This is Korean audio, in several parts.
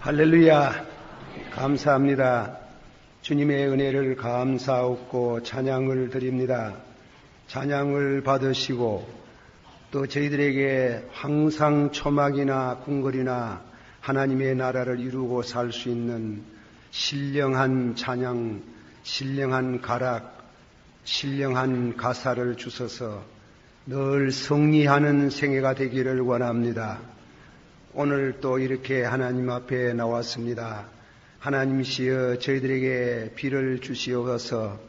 할렐루야, 감사합니다. 주님의 은혜를 감사하고 찬양을 드립니다. 찬양을 받으시고 또 저희들에게 항상 초막이나 궁궐이나 하나님의 나라를 이루고 살 수 있는 신령한 찬양, 신령한 가락, 신령한 가사를 주셔서 늘 승리하는 생애가 되기를 원합니다. 오늘 또 이렇게 하나님 앞에 나왔습니다. 하나님이시여 저희들에게 비를 주시옵소서.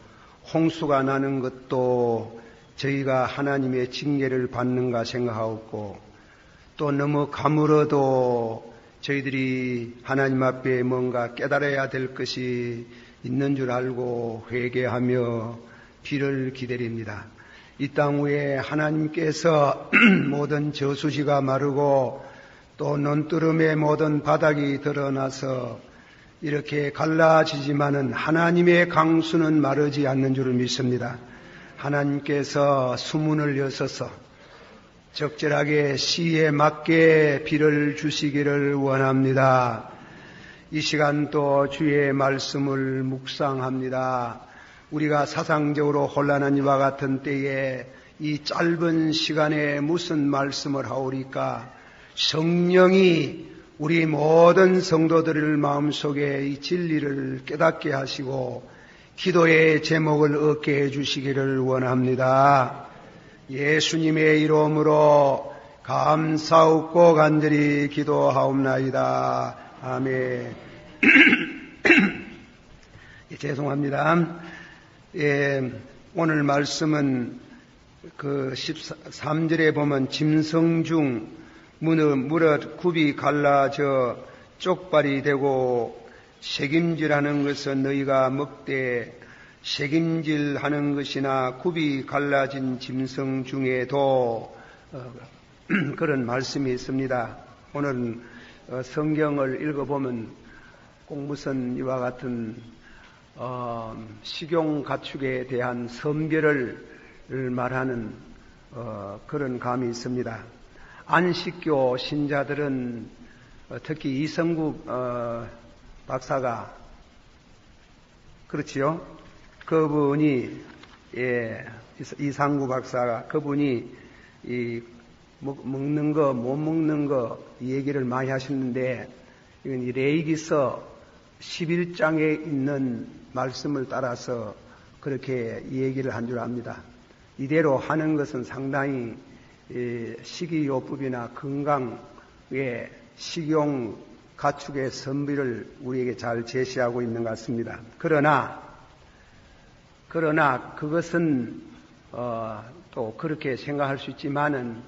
홍수가 나는 것도 저희가 하나님의 징계를 받는가 생각하고 또 너무 가물어도 저희들이 하나님 앞에 뭔가 깨달아야 될 것이 있는 줄 알고 회개하며 비를 기다립니다. 이 땅 위에 하나님께서 모든 저수지가 마르고 또 논두름의 모든 바닥이 드러나서 이렇게 갈라지지만은 하나님의 강수는 마르지 않는 줄을 믿습니다. 하나님께서 수문을 여셔서 적절하게 시에 맞게 비를 주시기를 원합니다. 이 시간 또 주의 말씀을 묵상합니다. 우리가 사상적으로 혼란한 이와 같은 때에 이 짧은 시간에 무슨 말씀을 하오리까? 성령이 우리 모든 성도들을 마음속에 이 진리를 깨닫게 하시고 기도의 제목을 얻게 해주시기를 원합니다. 예수님의 이름으로 감사하고 간절히 기도하옵나이다. 아멘. 죄송합니다. 오늘 말씀은 그 13절에 보면 짐승중 무릇 굽이 갈라져 쪽발이 되고 책임질하는 것은 너희가 먹되 책임질하는 것이나 굽이 갈라진 짐승 중에도 그런 말씀이 있습니다. 오늘은 성경을 읽어보면 공무선 이와 같은 식용 가축에 대한 선별을 말하는 그런 감이 있습니다. 안식교 신자들은 특히 이성국 박사가 그렇지요. 그분이 이상구 박사가 그분이 먹는 거 못 먹는 거 얘기를 많이 하시는데 이건 레위기서 11장에 있는 말씀을 따라서 그렇게 얘기를 한 줄 압니다. 이대로 하는 것은 상당히 식이요법이나 건강의 식용 가축의 선비를 우리에게 잘 제시하고 있는 것 같습니다. 그러나 그것은 또 그렇게 생각할 수 있지만은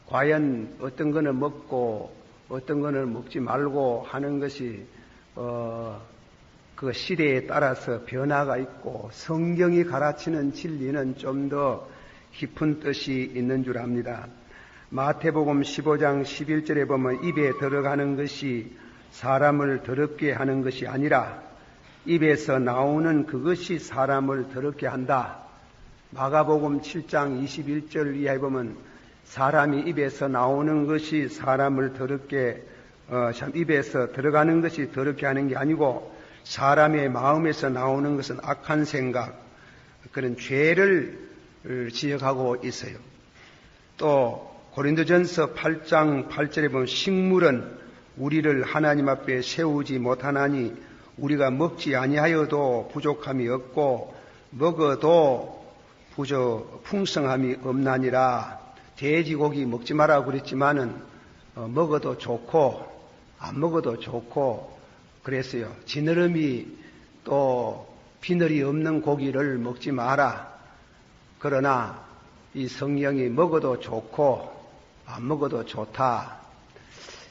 과연 어떤 거는 먹고 어떤 거는 먹지 말고 하는 것이 그 시대에 따라서 변화가 있고 성경이 가르치는 진리는 좀 더 깊은 뜻이 있는 줄 압니다. 마태복음 15장 11절에 보면 입에 들어가는 것이 사람을 더럽게 하는 것이 아니라 입에서 나오는 그것이 사람을 더럽게 한다. 마가복음 7장 21절 이하에 보면 사람이 입에서 나오는 것이 사람을 더럽게 입에서 들어가는 것이 더럽게 하는 게 아니고 사람의 마음에서 나오는 것은 악한 생각, 그런 죄를 지적하고 있어요. 또 고린도전서 8장 8절에 보면 식물은 우리를 하나님 앞에 세우지 못하나니 우리가 먹지 아니하여도 부족함이 없고 먹어도 풍성함이 없나니라. 돼지고기 먹지 마라고 그랬지만은 먹어도 좋고 안 먹어도 좋고 그랬어요. 지느러미 또 비늘이 없는 고기를 먹지 마라. 그러나 이 성경이 먹어도 좋고 안 먹어도 좋다.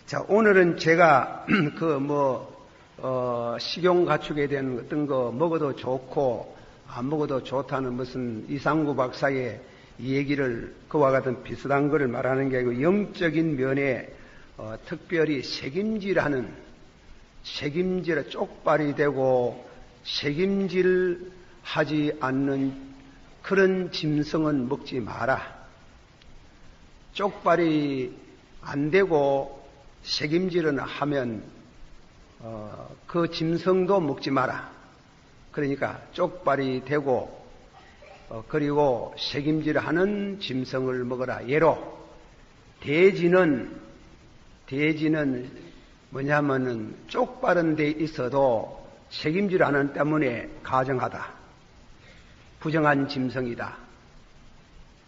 자, 오늘은 제가 식용 가축에 대한 어떤 거 먹어도 좋고 안 먹어도 좋다는 무슨 이상구 박사의 얘기를 그와 같은 비슷한 것을 말하는 게 아니고 영적인 면에 특별히 책임질 쪽발이 되고 책임질하지 않는 그런 짐승은 먹지 마라. 쪽발이 안 되고 책임질은 하면 그 짐승도 먹지 마라. 그러니까 쪽발이 되고 그리고 책임질하는 짐승을 먹어라. 예로 돼지는 뭐냐면은 쪽발은 데 있어도 책임질하는 때문에 가정하다. 부정한 짐승이다.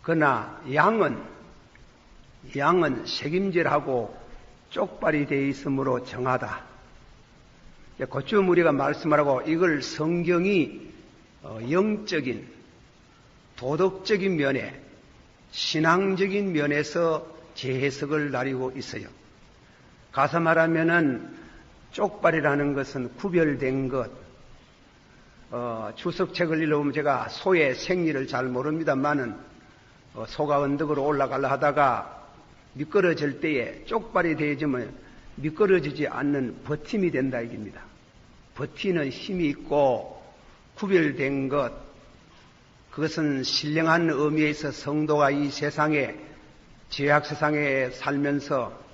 그러나 양은 책임질하고 쪽발이 돼 있으므로 정하다. 그쯤 우리가 말씀하라고 이걸 성경이 영적인 도덕적인 면에 신앙적인 면에서 재해석을 나리고 있어요. 가서 말하면은 쪽발이라는 것은 구별된 것. 주석책을 읽어보면 제가 소의 생리를 잘 모릅니다만은 소가 언덕으로 올라가려 하다가 미끄러질 때에 쪽발이 되어지면 미끄러지지 않는 버팀이 된다 이깁니다. 버티는 힘이 있고 구별된 것. 그것은 신령한 의미에서 성도가 이 세상에 죄악 세상에 살면서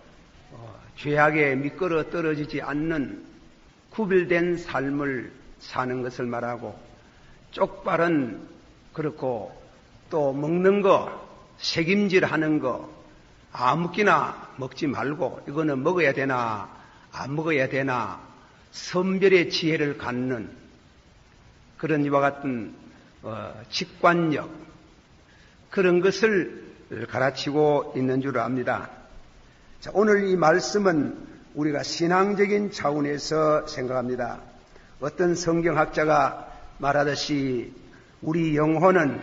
죄악에 미끄러 떨어지지 않는 구별된 삶을 사는 것을 말하고, 쪽발은 그렇고 또 먹는 거, 책임질하는 거 아무끼나 먹지 말고 이거는 먹어야 되나 안 먹어야 되나 선별의 지혜를 갖는 그런 이와 같은 직관력, 그런 것을 가르치고 있는 줄 압니다. 자, 오늘 이 말씀은 우리가 신앙적인 차원에서 생각합니다. 어떤 성경학자가 말하듯이 우리 영혼은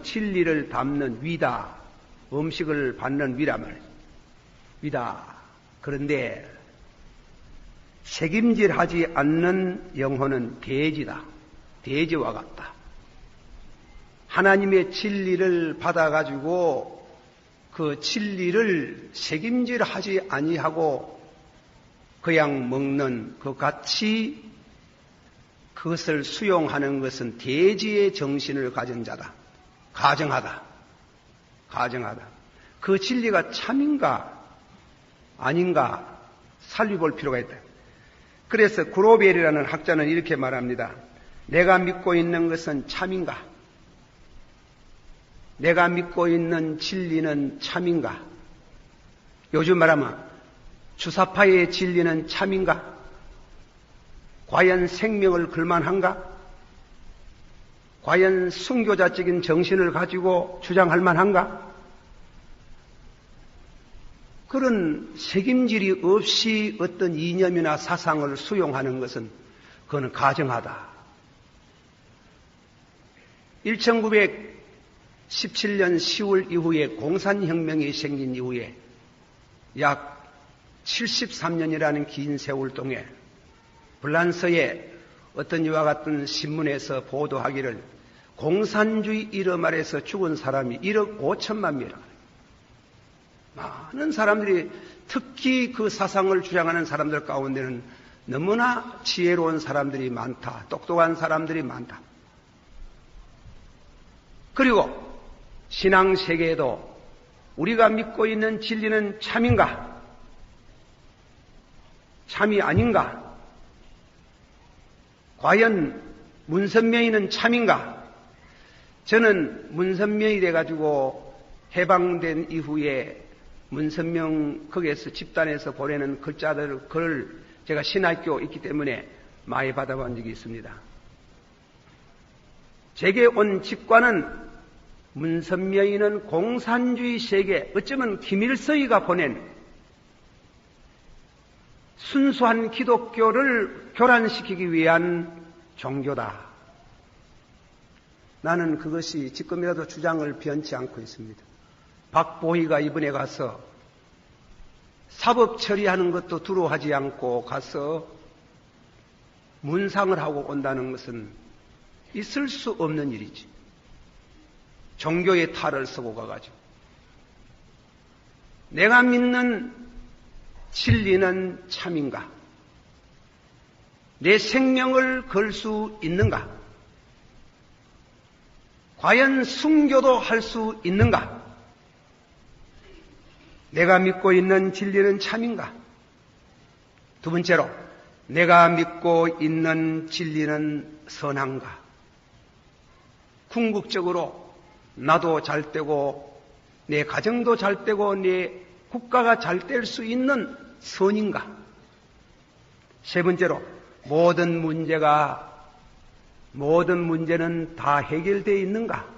진리를 담는 위다. 음식을 받는 위다. 그런데 책임질하지 않는 영혼은 돼지다. 돼지와 같다. 하나님의 진리를 받아가지고 그 진리를 책임질하지 아니하고 그냥 먹는 그 같이 그것을 수용하는 것은 돼지의 정신을 가진 자다. 가정하다. 그 진리가 참인가 아닌가 살펴볼 필요가 있다. 그래서 그로벨이라는 학자는 이렇게 말합니다. 내가 믿고 있는 것은 참인가? 내가 믿고 있는 진리는 참인가? 요즘 말하면 주사파의 진리는 참인가? 과연 생명을 걸만한가? 과연 순교자적인 정신을 가지고 주장할 만한가? 그런 책임질이 없이 어떤 이념이나 사상을 수용하는 것은 그거는 가정하다. 1917년 10월 이후에 공산혁명이 생긴 이후에 약 73년이라는 긴 세월 동안 프랑스의 어떤 이와 같은 신문에서 보도하기를 공산주의 이름 아래서 죽은 사람이 1억 5천만 명이라. 많은 사람들이 특히 그 사상을 주장하는 사람들 가운데는 너무나 지혜로운 사람들이 많다. 똑똑한 사람들이 많다. 그리고 신앙 세계에도 우리가 믿고 있는 진리는 참인가? 참이 아닌가? 과연 문선명이는 참인가? 저는 문선명이 돼가지고 해방된 이후에 문선명 거기에서 집단에서 보내는 글을 제가 신학교 있기 때문에 많이 받아본 적이 있습니다. 제게 온 직관은 문선명이는 공산주의 세계, 어쩌면 김일성이가 보낸 순수한 기독교를 교란시키기 위한 종교다. 나는 그것이 지금이라도 주장을 변치 않고 있습니다. 박보희가 이번에 가서 사법 처리하는 것도 두려워하지 않고 가서 문상을 하고 온다는 것은 있을 수 없는 일이지. 종교의 탈을 쓰고 가가지고. 내가 믿는 진리는 참인가? 내 생명을 걸 수 있는가? 과연 순교도 할 수 있는가? 내가 믿고 있는 진리는 참인가? 두 번째로 내가 믿고 있는 진리는 선한가? 궁극적으로 나도 잘 되고 내 가정도 잘 되고 내 국가가 잘 될 수 있는 선인가? 세 번째로 모든 문제는 다 해결되어 있는가?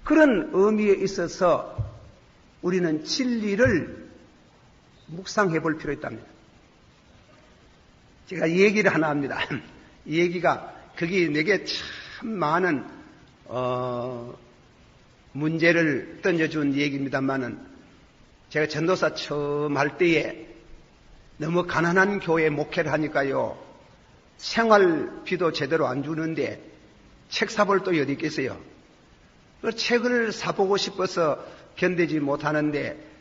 그런 의미에 있어서 우리는 진리를 묵상해 볼 필요가 있답니다. 제가 얘기를 하나 합니다. 이 얘기가 그게 내게 참 많은 문제를 던져준 얘기입니다만은 제가 전도사 처음 할 때에 너무 가난한 교회 목회를 하니까요 생활비도 제대로 안 주는데 책 사볼 돈이 어디 있겠어요. 그 책을 사보고 싶어서 견디지 못하는데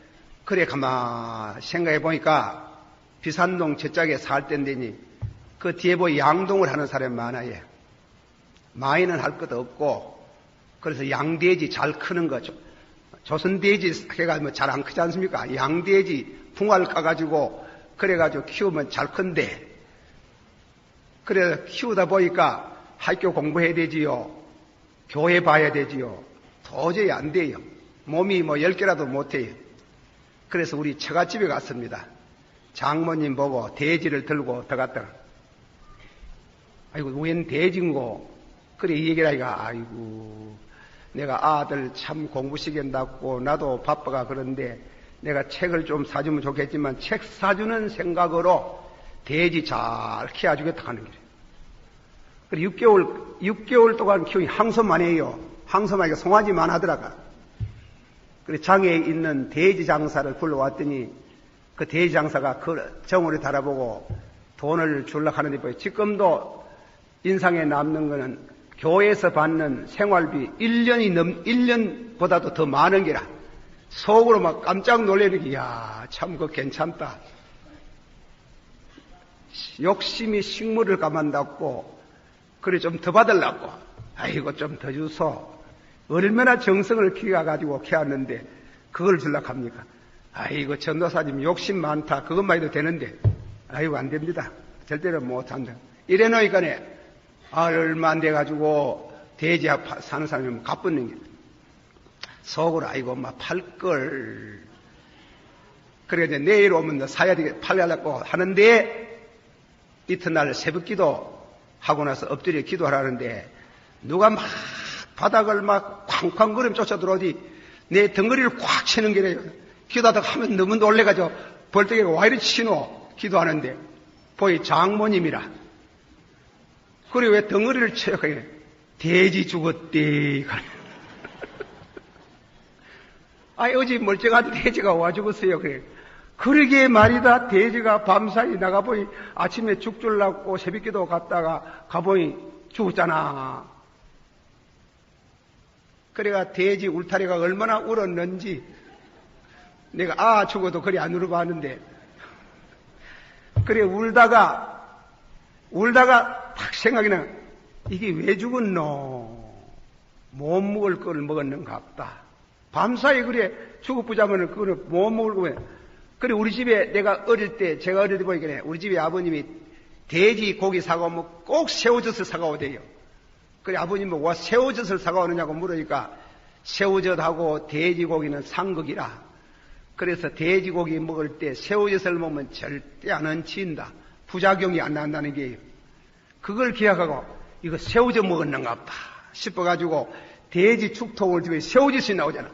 그래 가만 생각해 보니까 비산동 저짝에 살 때인데니 그 뒤에 보이 양동을 하는 사람이 많아요. 마이는 할 것도 없고 그래서 양돼지 잘 크는 거죠. 조선돼지 해가 뭐 잘 안 크지 않습니까? 양돼지 붕알 까가지고 그래가지고 키우면 잘 큰데 그래 키우다 보니까 학교 공부해야 되지요. 교회 봐야 되지요. 도저히 안 돼요. 몸이 뭐 10개라도 못해요. 그래서 우리 처갓집에 갔습니다. 장모님 보고 돼지를 들고 들어갔다가 아이고 웬 돼지인고 그래 이 얘기를 하니까 아이고 내가 아들 참 공부 시킨다고 나도 바빠가 그런데 내가 책을 좀 사주면 좋겠지만 책 사주는 생각으로 돼지 잘 키워주겠다 하는 거예요. 그래 6개월 동안 키우니 항소만 해요. 항소만 하니까 송아지만 하더라가. 그래 장에 있는 돼지 장사를 불러왔더니 그 돼지 장사가 그 정오를 달아보고 돈을 주려고 하는데 지금도 인상에 남는 거는 교회에서 받는 생활비 1년보다도 더 많은 게라. 속으로 막 깜짝 놀래는 게, 야, 참, 그거 괜찮다. 욕심이 식물을 가만닫고, 그래, 좀 더 받으려고. 아이고, 좀 더 주소. 얼마나 정성을 키워가지고 키웠는데, 그걸 주려고 합니까? 아이고, 전도사님 욕심 많다. 그것만 해도 되는데, 아이고, 안 됩니다. 절대로 못 한다. 이래 놓으니까네, 얼마 안 돼가지고, 돼지 사는 사람이 가쁘는 게. 속으로 아이고 엄마 팔걸 그래 이제 내일 오면 사야 되게 팔려고 하는데 이튿날 새벽기도 하고 나서 엎드려 기도하라는데 누가 막 바닥을 막 쾅쾅거리면 쫓아 들어오지 내 덩어리를 꽉 치는 게래요. 기도하다가 하면 너무 놀래가지고 벌떡이가 와 이리 치노 기도하는데 보이 장모님이라 그래 왜 덩어리를 쳐요. 돼지 죽었대. 아이, 어제 멀쩡한 돼지가 와 죽었어요. 그래. 그러게 말이다. 돼지가 밤사이 나가보니 아침에 죽 줄라고 새벽기도 갔다가 가보니 죽었잖아. 그래가 돼지 울타리가 얼마나 울었는지 내가 죽어도 그리 안 울어봤는데 그래 울다가 딱 생각이 나. 이게 왜 죽었노? 못 먹을 걸 먹었는가 보다. 밤사이 그래 죽어보자면은 그거를 못 먹을 거면 그래 우리 집에 내가 어릴 때 제가 어릴 때 보니까 우리 집에 아버님이 돼지 고기 사가오면 꼭 새우젓을 사가오대요. 그래 아버님 뭐 와 새우젓을 사가오느냐고 물으니까 새우젓하고 돼지고기는 상극이라. 그래서 돼지고기 먹을 때 새우젓을 먹으면 절대 안 얹힌다. 부작용이 안 난다는 게요. 그걸 기억하고 이거 새우젓 먹었는가 보다 싶어가지고 돼지 축통을 집에 새우젓이 나오잖아.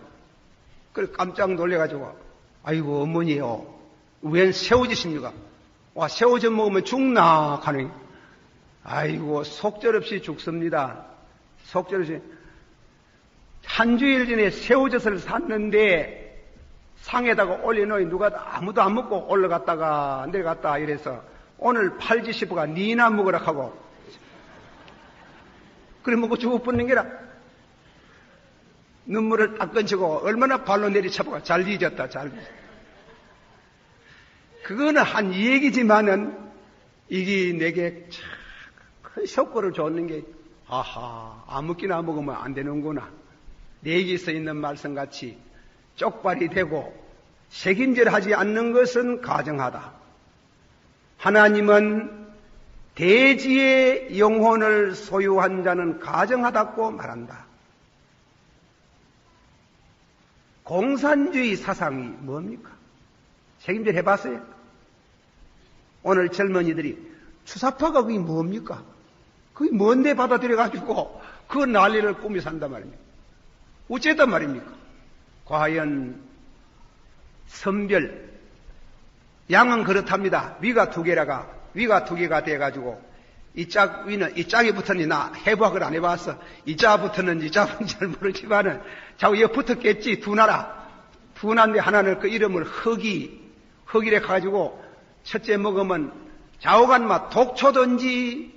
그래 깜짝 놀래가지고 아이고 어머니요 웬 새우젓입니까? 와 새우젓 먹으면 죽나 하니 아이고 속절없이 죽습니다. 속절없이 한 주일 전에 새우젓을 샀는데 상에다가 올려놓이 누가 아무도 안 먹고 올라갔다가 내려갔다 이래서 오늘 팔지 싶어가 니나 먹으라 하고 그래 먹고 죽어버리는 게라. 눈물을 딱 건치고 얼마나 발로 내리쳐보가 잘 잊었다 잘 잊었다. 그거는 한 얘기지만은 이게 내게 큰 효과를 줬는 게 아하 아무끼나 먹으면 안 되는구나. 내기서 있는 말씀같이 쪽발이 되고 책임질하지 않는 것은 가정하다. 하나님은 대지의 영혼을 소유한 자는 가정하다고 말한다. 공산주의 사상이 뭡니까? 책임질 해봤어요? 오늘 젊은이들이 추사파가 그게 뭡니까? 그게 뭔데 받아들여가지고 그 난리를 꾸며 산단 말입니까? 어쨌단 말입니까? 과연 선별, 양은 그렇답니다. 위가 두 개가 돼가지고 이 짝 위는 이 짝이 붙었니 나 해부학을 안 해봤어. 이 짝 붙었는지 이 짝은 잘 모르지만은 자꾸 이거 붙었겠지. 두 나라인데 하나는 그 이름을 허기래 가지고 첫째 먹으면 좌우간 맛 독초든지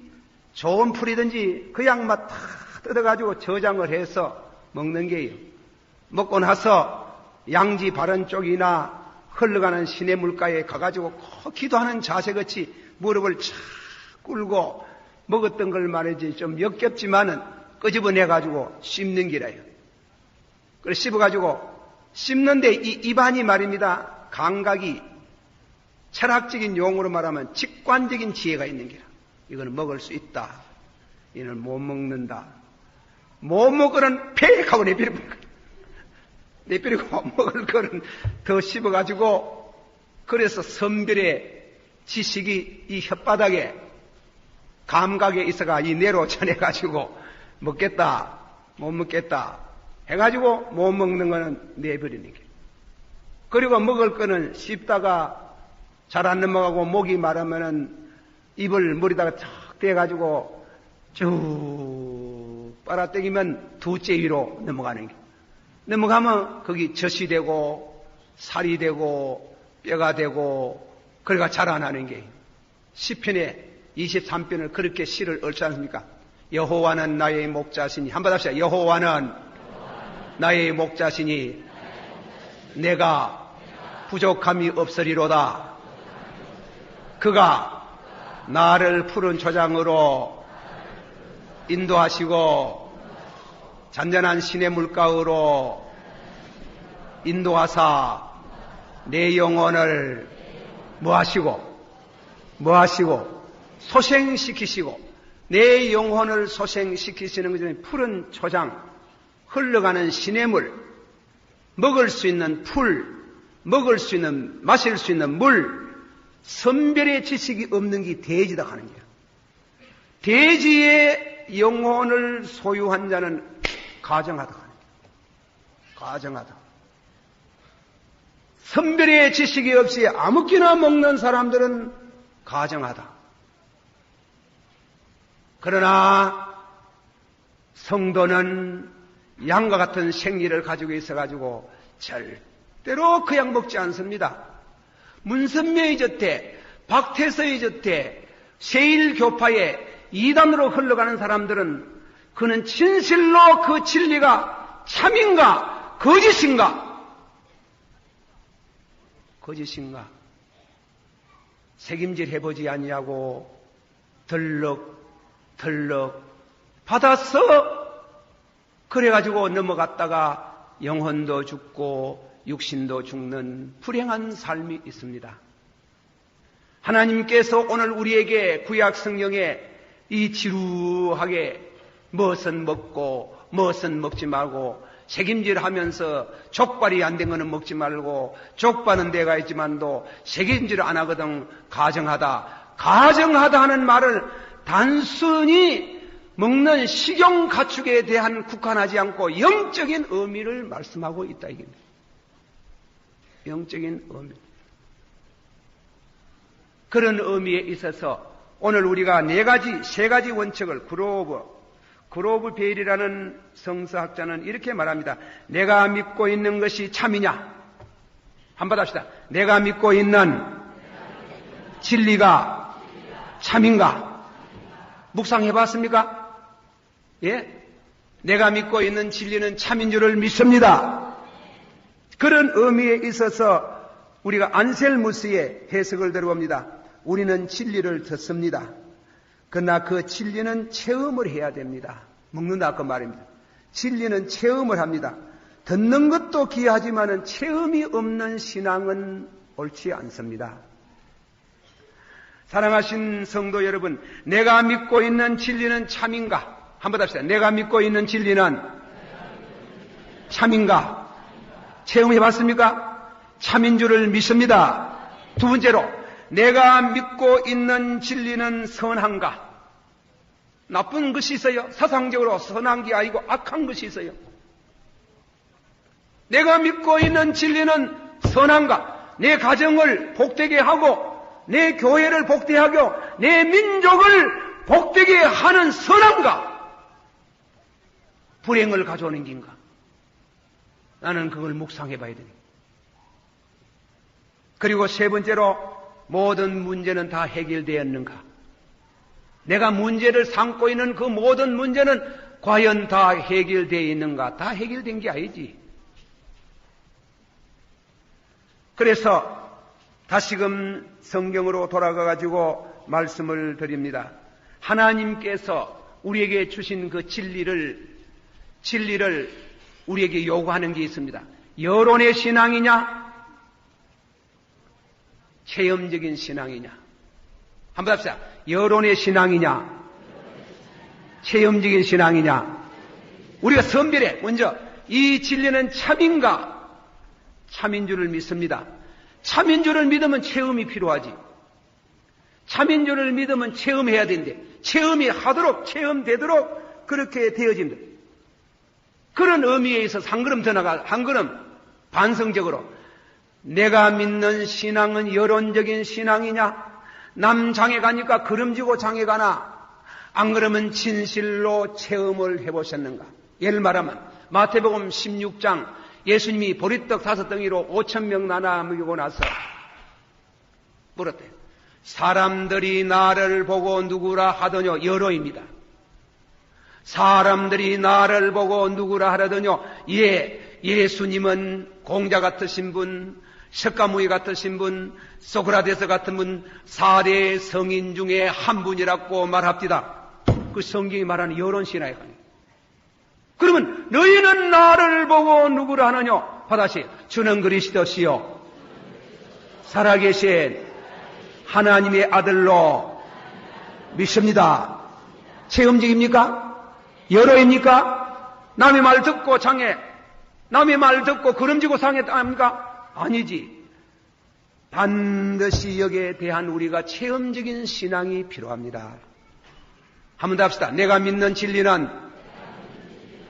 좋은 풀이든지 그 양맛 다 뜯어가지고 저장을 해서 먹는 게요. 먹고 나서 양지 바른 쪽이나 흘러가는 시내 물가에 가가지고 기도하는 자세같이 무릎을 착 꿇고 먹었던 걸 말이지 좀 역겹지만은 끄집어내가지고 씹는 기라요. 그래서 씹어가지고 씹는데 이 입안이 말입니다. 감각이 철학적인 용어로 말하면 직관적인 지혜가 있는 기라. 이거는 먹을 수 있다. 이는 못 먹는다. 못 먹으면 팩 하고 내버리고 먹을 거는 더 씹어가지고 그래서 선별의 지식이 이 혓바닥에 감각에 있어가 이 뇌로 전해가지고 먹겠다 못 먹겠다 해가지고 못 먹는 거는 내버리는 게. 그리고 먹을 거는 씹다가 잘 안 넘어가고 목이 마르면은 입을 머리다가 탁 대가지고 쭉 빨아당기면 두째 위로 넘어가는 게. 넘어가면 거기 젖이 되고 살이 되고 뼈가 되고 그래가 자라나는 게. 시편에 23편을 그렇게 시를 읊지 않습니까? 여호와는 나의 목자시니 한번 합시다. 여호와는 나의 목자시니 내가 부족함이 없으리로다. 그가 나를 푸른 초장으로 인도하시고 잔잔한 시내 물가으로 인도하사 내 영혼을 뭐하시고 소생시키시고 내 영혼을 소생시키시는 것은 푸른 초장, 흘러가는 시냇물, 먹을 수 있는 풀, 먹을 수 있는 마실 수 있는 물, 선별의 지식이 없는 게 대지다 하는 거야. 대지의 영혼을 소유한 자는 가정하다 하는 거야. 가정하다. 선별의 지식이 없이 아무끼나 먹는 사람들은 가정하다. 그러나 성도는 양과 같은 생리를 가지고 있어가지고 절대로 그 양 먹지 않습니다. 문선명이 졌대, 박태서의 졌대, 세일교파의 이단으로 흘러가는 사람들은 그는 진실로 그 진리가 참인가 거짓인가? 거짓인가? 책임질 해보지 아니하고 덜럭 받아서 그래가지고 넘어갔다가 영혼도 죽고 육신도 죽는 불행한 삶이 있습니다. 하나님께서 오늘 우리에게 구약 성경에 이 지루하게 무엇은 먹고 무엇은 먹지 말고 책임질하면서 족발이 안 된 거는 먹지 말고 족발은 내가 있지만도 책임질 안 하거든 가정하다 하는 말을 단순히 먹는 식용 가축에 대한 국한하지 않고 영적인 의미를 말씀하고 있다 이겁니다. 영적인 의미. 그런 의미에 있어서 오늘 우리가 세 가지 원칙을 그로브 베일이라는 성서학자는 이렇게 말합니다. 내가 믿고 있는 것이 참이냐? 한번 합시다. 내가 믿고 있는 진리가 참인가? 묵상해 봤습니까? 예? 내가 믿고 있는 진리는 참인 줄을 믿습니다. 그런 의미에 있어서 우리가 안셀무스의 해석을 들어봅니다. 우리는 진리를 듣습니다. 그러나 그 진리는 체험을 해야 됩니다. 먹는다 그 말입니다. 진리는 체험을 합니다. 듣는 것도 귀하지만은 체험이 없는 신앙은 옳지 않습니다. 사랑하신 성도 여러분, 내가 믿고 있는 진리는 참인가? 한번 합시다. 내가 믿고 있는 진리는 참인가? 체험해 봤습니까? 참인 줄을 믿습니다. 두 번째로, 내가 믿고 있는 진리는 선한가? 나쁜 것이 있어요. 사상적으로 선한 게 아니고 악한 것이 있어요. 내가 믿고 있는 진리는 선한가? 내 가정을 복되게 하고 내 교회를 복되게 하고 내 민족을 복되게 하는 선한가? 불행을 가져오는 긴가? 나는 그걸 묵상해 봐야 됩니다. 그리고 세 번째로, 모든 문제는 다 해결되었는가? 내가 문제를 삼고 있는 그 모든 문제는 과연 다 해결되어 있는가? 다 해결된 게 아니지. 그래서 다시금 성경으로 돌아가가지고 말씀을 드립니다. 하나님께서 우리에게 주신 그 진리를 우리에게 요구하는 게 있습니다. 여론의 신앙이냐? 체험적인 신앙이냐? 한번 합시다. 여론의 신앙이냐? 체험적인 신앙이냐? 우리가 선별해. 먼저 이 진리는 참인가? 참인 줄을 믿습니다. 참인 줄을 믿으면 체험이 필요하지. 참인 줄을 믿으면 체험해야 되는데 체험이 하도록 체험되도록 그렇게 되어진다. 그런 의미에 있어서 한 걸음 더 나가, 한 걸음 반성적으로 내가 믿는 신앙은 여론적인 신앙이냐? 남 장에 가니까 걸음지고 장에 가나? 안 그러면 진실로 체험을 해보셨는가? 예를 말하면 마태복음 16장 예수님이 보리떡 5덩이로 5,000명 나눠 먹이고 나서 물었대요. 사람들이 나를 보고 누구라 하더뇨? 여로입니다. 사람들이 나를 보고 누구라 하더뇨? 예수님은 공자 같으신 분, 석가모니 같으신 분, 소크라테스 같은 분, 4대 성인 중에 한 분이라고 말합디다. 그 성경이 말하는 여론신앙에 관해. 그러면 너희는 나를 보고 누구라 하느냐? 받아시 주는 그리스도시요 살아계신 하나님의 아들로 믿습니다. 체험적입니까? 여로입니까? 남의 말 듣고 장애, 남의 말 듣고 걸음지고 상했답니까? 아니지. 반드시 여기에 대한 우리가 체험적인 신앙이 필요합니다. 한번 더 합시다. 내가 믿는 진리는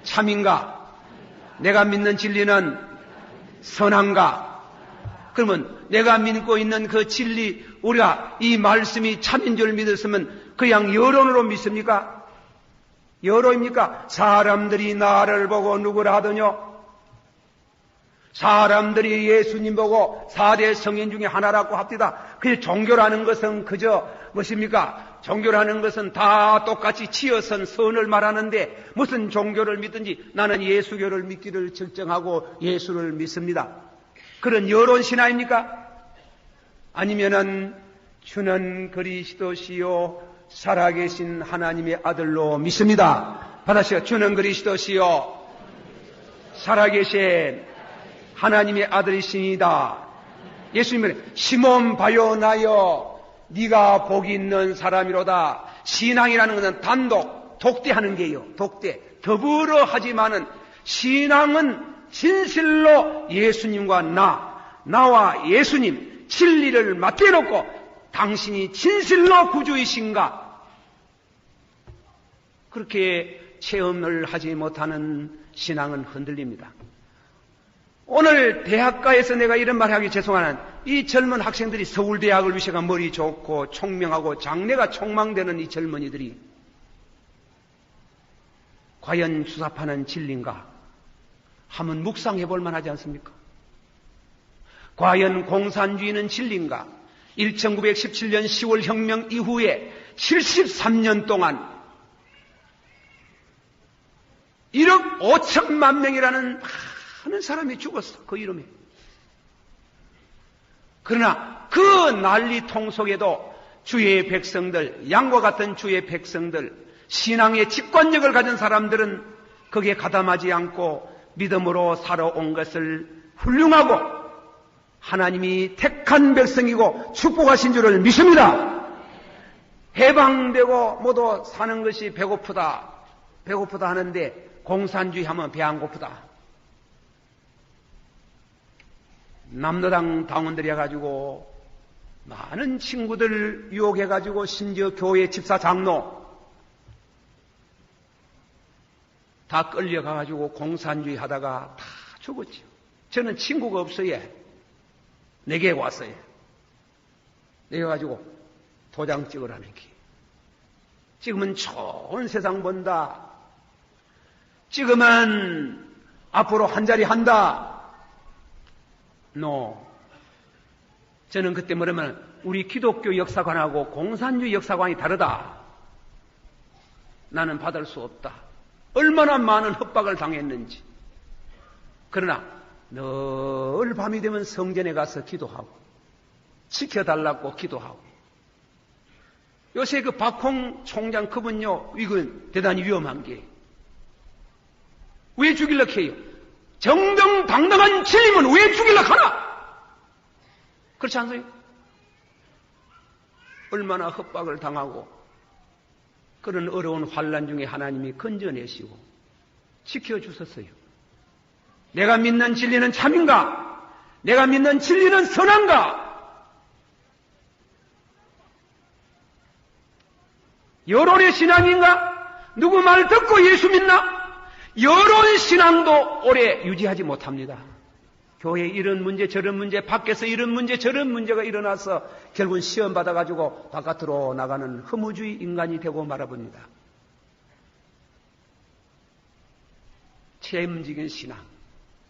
참인가? 내가 믿는 진리는 선한가? 그러면 내가 믿고 있는 그 진리, 우리가 이 말씀이 참인 줄 믿었으면 그냥 여론으로 믿습니까? 여로입니까? 사람들이 나를 보고 누구라 하더뇨? 사람들이 예수님 보고 4대 성인 중에 하나라고 합디다. 그 종교라는 것은 그저 무엇입니까? 종교라는 것은 다 똑같이 치어선 선을 말하는데 무슨 종교를 믿든지 나는 예수교를 믿기를 결정하고 예수를 믿습니다. 그런 여론 신화입니까? 아니면은 주는 그리스도시요 살아계신 하나님의 아들로 믿습니다. 받아시오. 주는 그리스도시요 살아계신 하나님의 아들이시니다. 예수님은 시몬 바요나여 네가 복이 있는 사람이로다. 신앙이라는 것은 단독 독대하는 게요. 독대 더불어 하지만은 신앙은 진실로 예수님과 나와 예수님 진리를 맞대놓고 당신이 진실로 구주이신가? 그렇게 체험을 하지 못하는 신앙은 흔들립니다. 오늘 대학가에서 내가 이런 말 하기 죄송하는 이 젊은 학생들이 서울대학을 위해서가 머리 좋고 총명하고 장래가 촉망되는 이 젊은이들이 과연 주사파는 진리인가? 한번 묵상해 볼 만하지 않습니까? 과연 공산주의는 진리인가? 1917년 10월 혁명 이후에 73년 동안 1억 5천만 명이라는 많은 사람이 죽었어. 그 이름에. 그러나 그 난리통 속에도 주의 백성들, 양과 같은 주의 백성들, 신앙의 직관력을 가진 사람들은 거기에 가담하지 않고 믿음으로 살아온 것을 훌륭하고 하나님이 택한 백성이고 축복하신 줄을 믿습니다. 해방되고 모두 사는 것이 배고프다 하는데 공산주의 하면 배 안 고프다. 남로당 당원들이 해가지고 많은 친구들 유혹해가지고 심지어 교회 집사 장로 다 끌려가가지고 공산주의 하다가 다 죽었죠. 저는 친구가 없어요. 내게 왔어요. 내게 가지고 도장 찍으라는 게. 지금은 좋은 세상 본다. 지금은 앞으로 한 자리 한다. 저는 그때 뭐냐면 우리 기독교 역사관하고 공산주의 역사관이 다르다. 나는 받을 수 없다. 얼마나 많은 협박을 당했는지. 그러나 늘 밤이 되면 성전에 가서 기도하고 지켜달라고 기도하고. 요새 그 박홍 총장 그분요, 이건 대단히 위험한 게 왜 죽이려고 해요? 정정당당한 진리면 왜 죽이려고 하나? 그렇지 않아요? 얼마나 협박을 당하고 그런 어려운 환난 중에 하나님이 건져내시고 지켜주셨어요. 내가 믿는 진리는 참인가? 내가 믿는 진리는 선한가? 여론의 신앙인가? 누구 말 듣고 예수 믿나? 여론 신앙도 오래 유지하지 못합니다. 교회에 이런 문제 저런 문제, 밖에서 이런 문제 저런 문제가 일어나서 결국은 시험 받아가지고 바깥으로 나가는 허무주의 인간이 되고 말아봅니다. 책임지긴 신앙.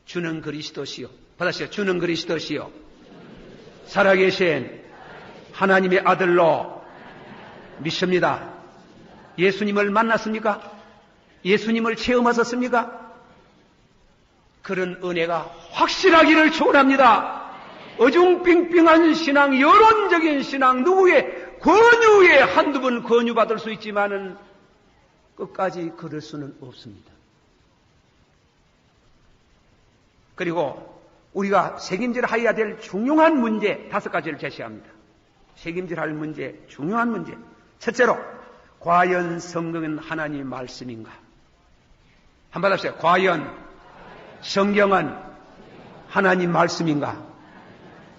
주는 그리스도시요. 받으시오. 주는 그리스도시요. 살아계신 하나님의 아들로 믿습니다. 예수님을 만났습니까? 예수님을 체험하셨습니까? 그런 은혜가 확실하기를 축원합니다. 어중빙빙한 신앙, 여론적인 신앙, 누구의 권유에 한두 번 권유받을 수 있지만은 끝까지 그럴 수는 없습니다. 그리고 우리가 책임질해야 될 중요한 문제 5가지를 제시합니다. 책임질할 문제, 중요한 문제. 첫째로, 과연 성경은 하나님의 말씀인가? 한번 합시다. 과연 성경은 하나님 말씀인가?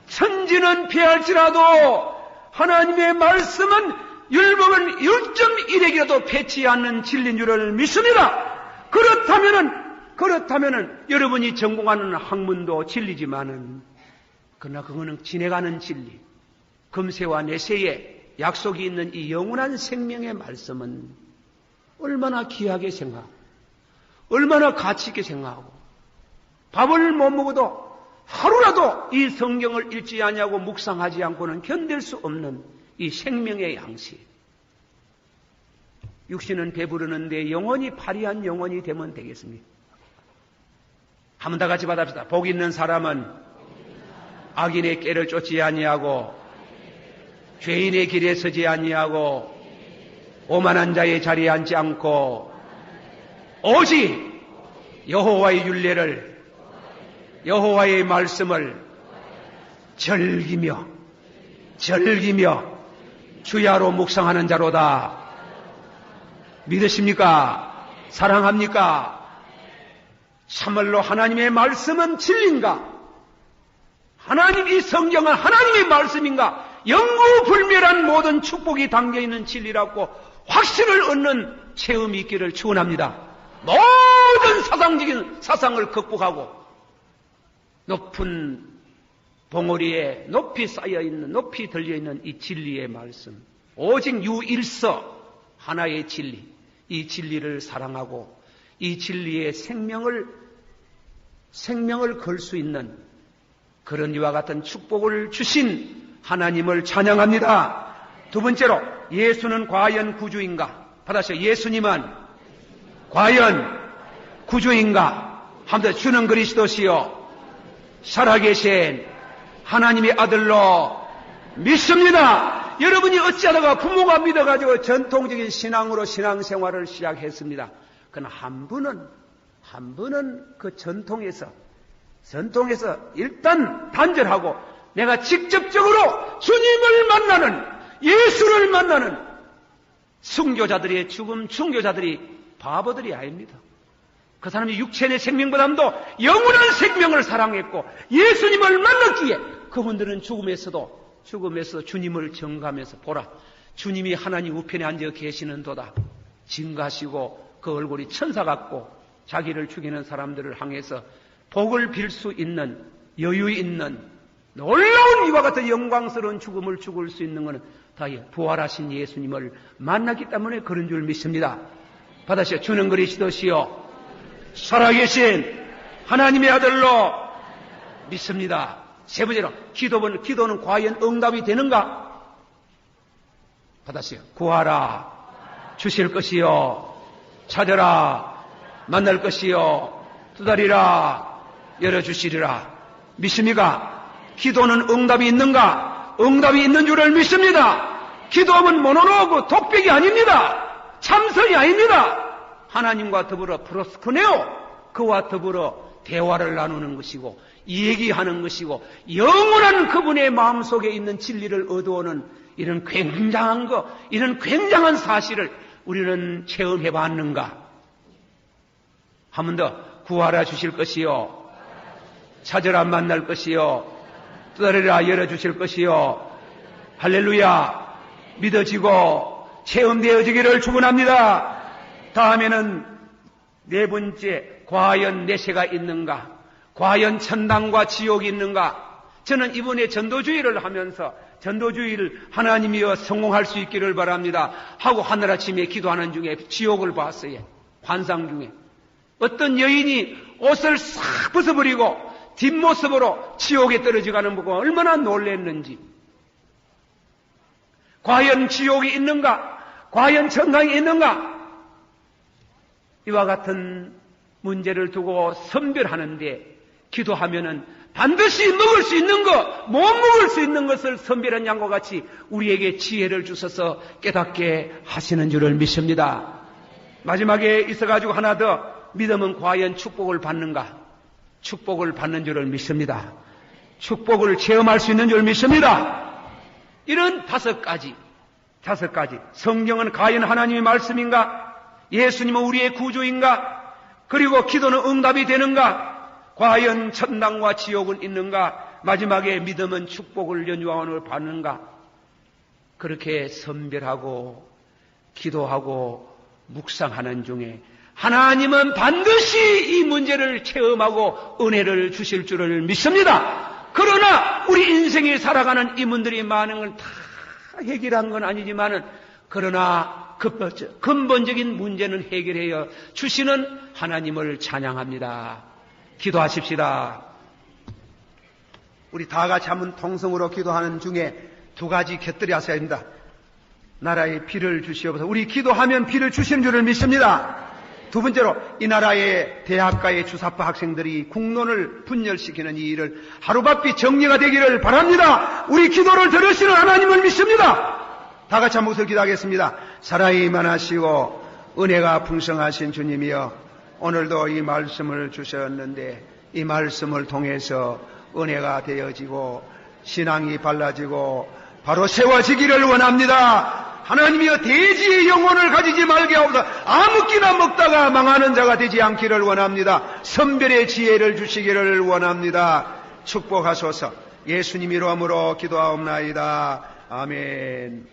천지는 피할지라도 하나님의 말씀은 율법은 1.1액이라도 패치 않는 진리인 줄을 믿습니다. 그렇다면은 여러분이 전공하는 학문도 진리지만은 그러나 그거는 지내가는 진리, 금세와 내세에 약속이 있는 이 영원한 생명의 말씀은 얼마나 귀하게 생각하고 얼마나 가치 있게 생각하고 밥을 못 먹어도 하루라도 이 성경을 읽지 아니하고 묵상하지 않고는 견딜 수 없는 이 생명의 양식. 육신은 배부르는데 영혼이 파리한 영혼이 되면 되겠습니다. 한번 다 같이 받아봅시다. 복 있는 사람은 악인의 꾀를 쫓지 아니하고 죄인의 길에 서지 아니하고 오만한 자의 자리에 앉지 않고 오직 여호와의 율례를 여호와의 말씀을 즐기며 주야로 묵상하는 자로다. 믿으십니까? 사랑합니까? 참말로 하나님의 말씀은 진리인가? 하나님 이 성경은 하나님의 말씀인가? 영구불멸한 모든 축복이 담겨있는 진리라고 확신을 얻는 체험이 있기를 축원합니다. 모든 사상적인 사상을 극복하고 높은 봉우리에 높이 쌓여있는, 높이 들려있는 이 진리의 말씀, 오직 유일서 하나의 진리, 이 진리를 사랑하고 이 진리의 생명을 걸 수 있는 그런 이와 같은 축복을 주신 하나님을 찬양합니다. 두 번째로, 예수는 과연 구주인가? 받아서 예수님은 과연 구주인가? 한번 더, 주는 그리스도시요 살아계신 하나님의 아들로 믿습니다. 여러분이 어찌하다가 부모가 믿어가지고 전통적인 신앙으로 신앙생활을 시작했습니다. 그러나 한 한 번은 그 전통에서 일단 단절하고 내가 직접적으로 주님을 만나는, 예수를 만나는 순교자들이 바보들이 아닙니다. 그 사람이 육체의 생명보다도 영원한 생명을 사랑했고 예수님을 만났기에 그분들은 죽음에서도 주님을 정감해서 보라, 주님이 하나님 우편에 앉아 계시는도다. 증가하시고 그 얼굴이 천사 같고 자기를 죽이는 사람들을 향해서 복을 빌 수 있는, 여유 있는 놀라운 이와 같은 영광스러운 죽음을 죽을 수 있는 것은 다 부활하신 예수님을 만났기 때문에 그런 줄 믿습니다. 받으시오. 주는 그리스도시요 살아계신 하나님의 아들로 믿습니다. 세 번째로 기도는 과연 응답이 되는가? 받으시오. 구하라 주실 것이요, 찾으라 만날 것이요, 두드리라 열어주시리라. 믿습니까? 기도는 응답이 있는가? 응답이 있는 줄을 믿습니다. 기도하면 모노로그 독백이 아닙니다. 참선이 아닙니다. 하나님과 더불어 프로스코네오, 그와 더불어 대화를 나누는 것이고 얘기하는 것이고 영원한 그분의 마음속에 있는 진리를 얻어오는 이런 굉장한 사실을 우리는 체험해 봤는가? 한 번 더. 구하라 주실 것이요, 찾으라 만날 것이요, 두드리라 열어주실 것이요. 할렐루야. 믿어지고 체험되어지기를 축원합니다. 다음에는 네 번째, 과연 내세가 있는가? 과연 천당과 지옥이 있는가? 저는 이번에 전도주의를 하면서 전도주의를 하나님이여 성공할 수 있기를 바랍니다 하고 하늘아침에 기도하는 중에 지옥을 봤어요. 환상 중에 어떤 여인이 옷을 싹 벗어버리고 뒷모습으로 지옥에 떨어져가는 보고 얼마나 놀랐는지. 과연 지옥이 있는가? 과연 천당이 있는가? 이와 같은 문제를 두고 선별하는데 기도하면은 반드시 먹을 수 있는 것, 못 먹을 수 있는 것을 선별한 양과 같이 우리에게 지혜를 주셔서 깨닫게 하시는 줄을 믿습니다. 마지막에 있어가지고 하나 더, 믿음은 과연 축복을 받는가? 축복을 받는 줄을 믿습니다. 축복을 체험할 수 있는 줄 믿습니다. 이런 다섯 가지. 성경은 과연 하나님의 말씀인가? 예수님은 우리의 구주인가? 그리고 기도는 응답이 되는가? 과연 천당과 지옥은 있는가? 마지막에 믿음은 축복을 연유하는 받는가? 그렇게 선별하고 기도하고 묵상하는 중에 하나님은 반드시 이 문제를 체험하고 은혜를 주실 줄을 믿습니다. 그러나 우리 인생에 살아가는 이분들이 많은 걸 다 해결한 건 아니지만은, 그러나 근본적인 문제는 해결해야 주시는 하나님을 찬양합니다. 기도하십시다. 우리 다 같이 한번 통성으로 기도하는 중에 두 가지 곁들여 하셔야 합니다. 나라에 비를 주시옵소서. 우리 기도하면 비를 주시는 줄을 믿습니다. 두 번째로, 이 나라의 대학가의 주사파 학생들이 국론을 분열시키는 이 일을 하루바삐 정리가 되기를 바랍니다. 우리 기도를 들으시는 하나님을 믿습니다. 다 같이 한 목소리 기도하겠습니다. 사랑이 많으시고 은혜가 풍성하신 주님이여, 오늘도 이 말씀을 주셨는데 이 말씀을 통해서 은혜가 되어지고 신앙이 발라지고 바로 세워지기를 원합니다. 하나님이여, 대지의 영혼을 가지지 말게 하옵소서. 아무 끼나 먹다가 망하는 자가 되지 않기를 원합니다. 선별의 지혜를 주시기를 원합니다. 축복하소서. 예수님 이름으로 기도하옵나이다. 아멘.